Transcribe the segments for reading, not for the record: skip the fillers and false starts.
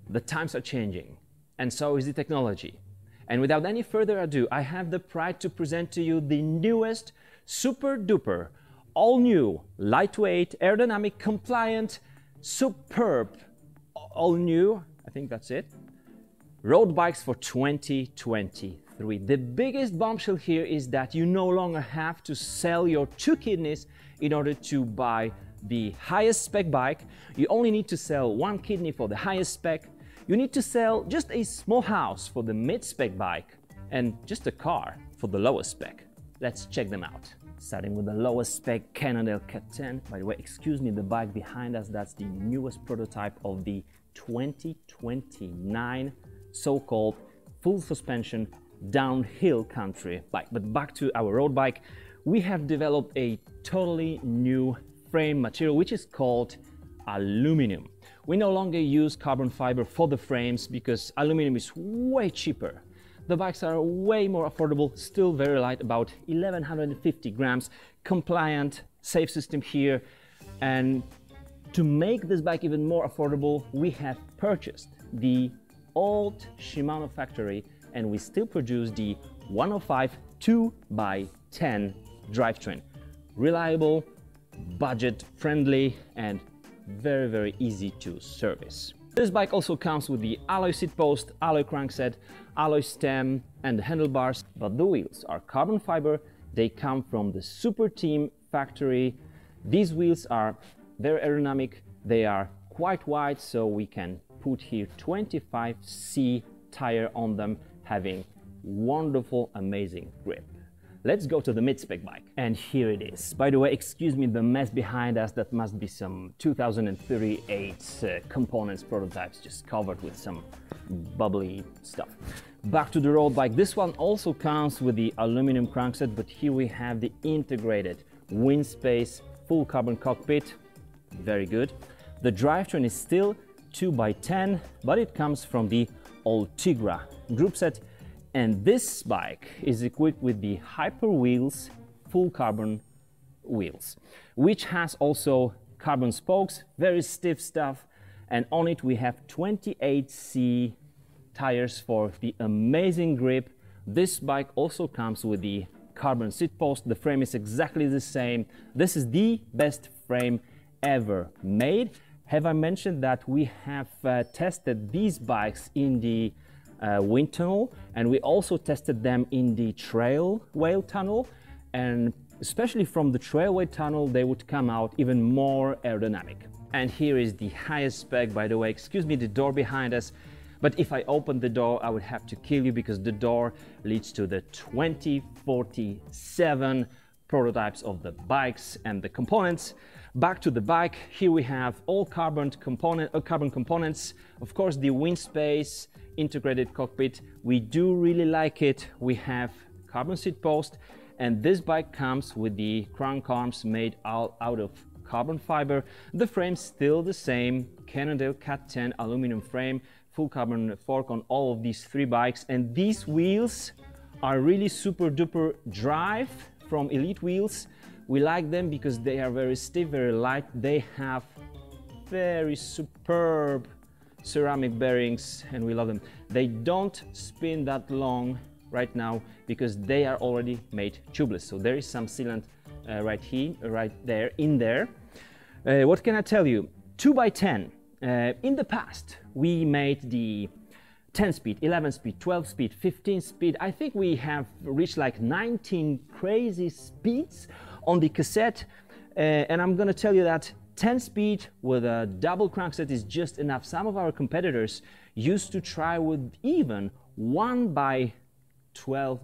The times are changing, and so is the technology. And without any further ado, I have the pride to present to you the newest, super duper, all new, lightweight, aerodynamic, compliant, superb, all new, I think that's it, road bikes for 2023. The biggest bombshell here is that you no longer have to sell your 2 kidneys in order to buy the highest spec bike. You only need to sell 1 kidney for the highest spec. You need to sell just a small house for the mid-spec bike and just a car for the lowest spec. Let's check them out. Starting with the lowest spec Cannondale Cat 10. By the way, excuse me, the bike behind us, that's the newest prototype of the 2029 so-called full suspension downhill country bike. But back to our road bike, we have developed a totally new frame material which is called aluminum. We no longer use carbon fiber for the frames because aluminum is way cheaper. The bikes are way more affordable, still very light, about 1150 grams, compliant, safe system here. And to make this bike even more affordable, we have purchased the old Shimano factory and we still produce the 105 2x10 drivetrain. Reliable, budget friendly and very, very easy to service. This bike also comes with the alloy seat post, alloy crankset, alloy stem and the handlebars, but the wheels are carbon fiber. They come from the Super Team factory. These wheels are very aerodynamic. They are quite wide, so we can put here 25C tire on them, having wonderful, amazing grip. Let's go to the mid-spec bike. And here it is. By the way, excuse me, the mess behind us, that must be some 2038 components, prototypes, just covered with some bubbly stuff. Back to the road bike. This one also comes with the aluminum crankset, but here we have the integrated wind space, full carbon cockpit. Very good. The drivetrain is still 2x10, but it comes from the Ultegra group set. And this bike is equipped with the Hyper Wheels full carbon wheels, which has also carbon spokes, very stiff stuff. And on it we have 28C tires for the amazing grip. This bike also comes with the carbon seat post. The frame is exactly the same. This is the best frame ever made. Have I mentioned that we have tested these bikes in the wind tunnel, and we also tested them in the trailway tunnel, and especially from the trailway tunnel they would come out even more aerodynamic. And here is the highest spec, by the way. Excuse me, the door behind us, but if I open the door I would have to kill you because the door leads to the 2047 prototypes of the bikes and the components. Back to the bike, here we have all carbon components, of course the wind space, integrated cockpit. We do really like it. We have carbon seat post, and this bike comes with the crank arms made out of carbon fiber. The frame's still the same, Cannondale Cat 10 aluminum frame, full carbon fork on all of these 3 bikes, and these wheels are really super duper drive from Elite Wheels. We like them because they are very stiff, very light. They have very superb ceramic bearings and we love them. They don't spin that long right now because they are already made tubeless. So there is some sealant right there, in there. What can I tell you? 2x10. In the past, we made the 10 speed, 11 speed, 12 speed, 15 speed. I think we have reached like 19 crazy speeds on the cassette. And I'm gonna tell you that 10 speed with a double crankset is just enough. Some of our competitors used to try with even 1x12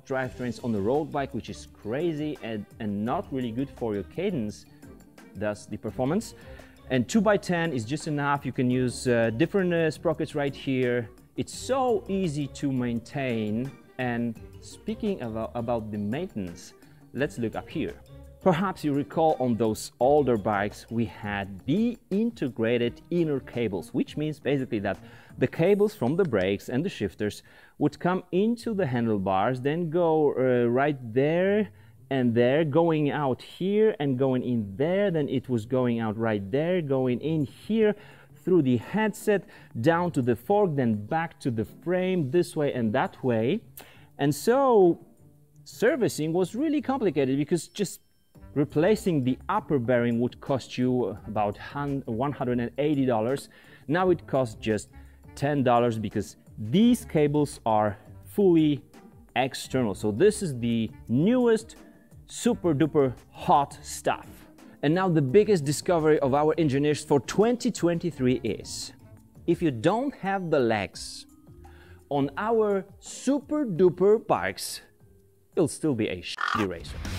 drivetrains on the road bike, which is crazy and not really good for your cadence, thus the performance. And 2x10 is just enough. You can use different sprockets right here. It's so easy to maintain. And speaking about the maintenance, let's look up here. Perhaps you recall on those older bikes we had the integrated inner cables, which means basically that the cables from the brakes and the shifters would come into the handlebars, then go right there and there, going out here and going in there, then it was going out right there, going in here, through the headset, down to the fork, then back to the frame, this way and that way. And so servicing was really complicated because just replacing the upper bearing would cost you about $180. Now it costs just $10 because these cables are fully external. So this is the newest super duper hot stuff. And now the biggest discovery of our engineers for 2023 is, if you don't have the legs on our super duper bikes, you'll still be a shitty racer.